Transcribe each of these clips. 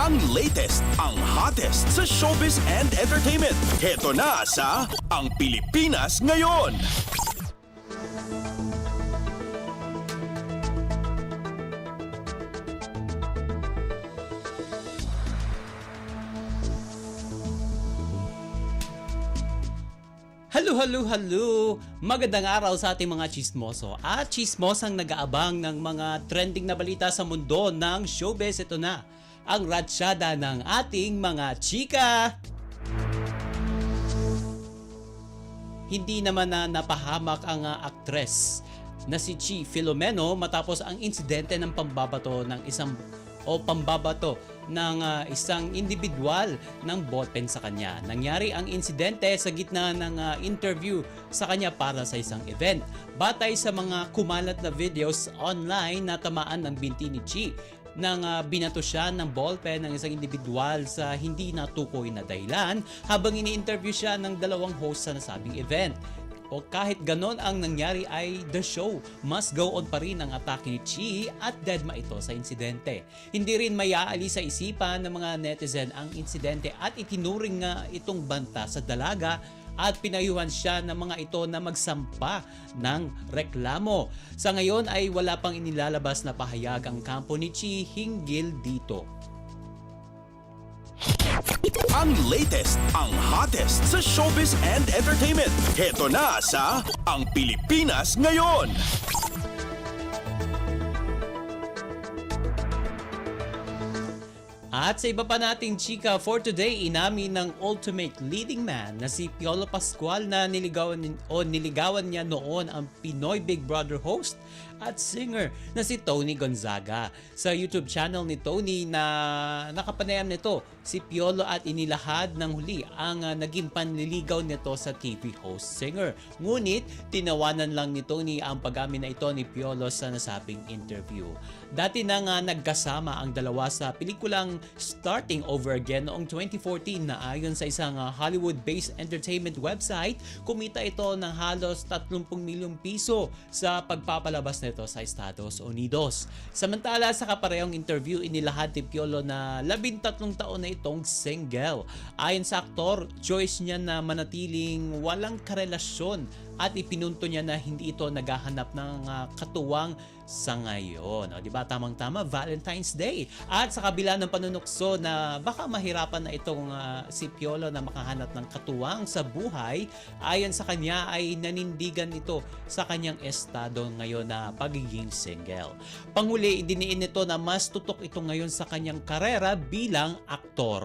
Ang latest, ang hottest sa showbiz and entertainment. Heto na sa Ang Pilipinas Ngayon. Hello! Magandang araw sa ating mga chismoso at chismosang nag-aabang ng mga trending na balita sa mundo ng showbiz. Ito na ang ratsyada ng ating mga chika. Hindi naman na napahamak ang aktres na si Chi Filomeno matapos ang insidente ng pambabato ng isang individual ng ballpen sa kanya. Nangyari ang insidente sa gitna ng interview sa kanya para sa isang event. Batay sa mga kumalat na videos online, natamaan ng binti ni Chi nang binato siya ng ballpen ng isang individual sa hindi natukoy na dahilan habang ini-interview siya ng dalawang host sa nasabing event. O kahit ganon ang nangyari ay the show must go on pa rin ang atake ni Chi at deadma ito sa insidente. Hindi rin mayaalis sa isipan ng mga netizen ang insidente at itinuring nga itong banta sa dalaga at pinayuhan siya ng mga ito na magsampa ng reklamo. Sa ngayon ay wala pang inilalabas na pahayag ang kampo ni Chi hinggil dito. Ang latest, ang hottest sa showbiz and entertainment. Heto na sa Ang Pilipinas Ngayon. At sa iba pa nating chika for today, inamin ng ultimate leading man na si Piolo Pascual na niligawan niya noon ang Pinoy Big Brother host at singer na si Tony Gonzaga. Sa YouTube channel ni Tony na nakapanayam nito si Piolo at inilahad ng huli ang naging panliligaw nito sa TV host singer. Ngunit tinawanan lang ni Tony ang pag-amin na ito ni Piolo sa nasabing interview. Dati na nga nagkasama ang dalawa sa pelikulang Starting Over Again noong 2014 na ayon sa isang Hollywood-based entertainment website, kumita ito ng halos 30 milyong piso sa pagpapalabas nito sa Estados Unidos. Samantala sa kaparehong interview, inilahad ni Piolo na 13 taon na itong single. Ayon sa aktor, choice niya na manatiling walang karelasyon at ipinunto niya na hindi ito naghahanap ng katuwang sa ngayon. O, diba? Tamang-tama, Valentine's Day. At sa kabila ng panunukso na baka mahirapan na itong si Piolo na makahanap ng katuwang sa buhay, ayon sa kanya ay nanindigan ito sa kanyang estado ngayon na pagiging single. Panghuli, idiniin nito na mas tutok ito ngayon sa kanyang karera bilang aktor.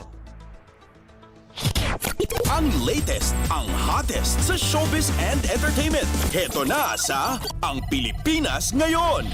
Ang latest, ang hottest sa showbiz and entertainment. Heto na sa Ang Pilipinas Ngayon.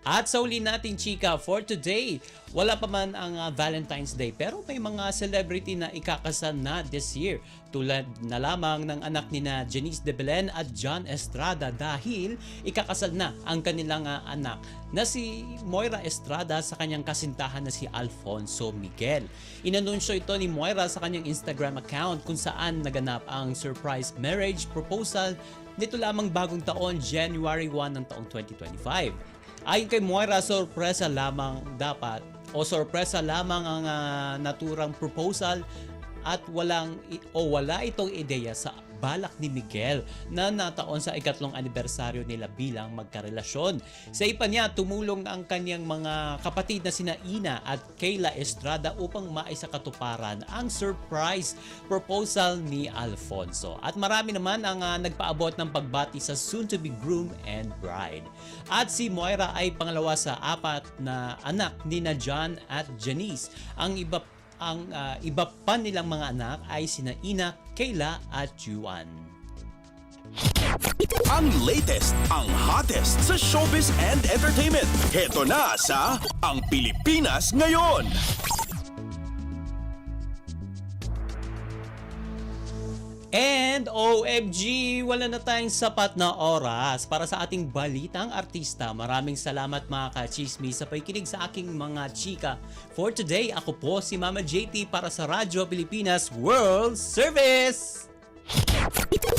At sa uli nating chika for today, wala pa man ang Valentine's Day pero may mga celebrity na ikakasal na this year. Tulad na lamang ng anak ni na Janice de Belen at John Estrada dahil ikakasal na ang kanilang anak na si Moira Estrada sa kanyang kasintahan na si Alfonso Miguel. Inanunsyo ito ni Moira sa kanyang Instagram account kung saan naganap ang surprise marriage proposal nito lamang bagong taon, January 1 ng taong 2025. Ayon kay Moira, sorpresa lamang ang naturang proposal at wala itong ideya sa balak ni Miguel na nataon sa ikatlong anibersaryo nila bilang magkarelasyon. Sa iba niya, tumulong ang kanyang mga kapatid na sina Ina at Kayla Estrada upang maisakatuparan ang surprise proposal ni Alfonso. At marami naman ang nagpaabot ng pagbati sa soon-to-be groom and bride. At si Moira ay pangalawa sa apat na anak ni na John at Janice. Ang iba pa nilang mga anak ay sina Ina, Kayla at Juan. Ang latest, ang hottest sa showbiz and entertainment. Heto na sa Ang Pilipinas Ngayon. And OMG, wala na tayong sapat na oras para sa ating balitang artista. Maraming salamat mga ka-chismis sa pakikinig sa aking mga chika. For today, ako po si Mama JT para sa Radyo Pilipinas World Service!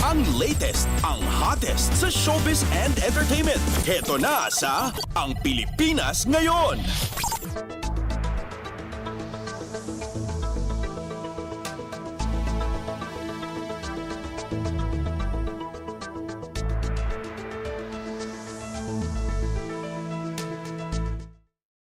Ang latest, ang hottest sa showbiz and entertainment. Heto na sa Ang Pilipinas Ngayon.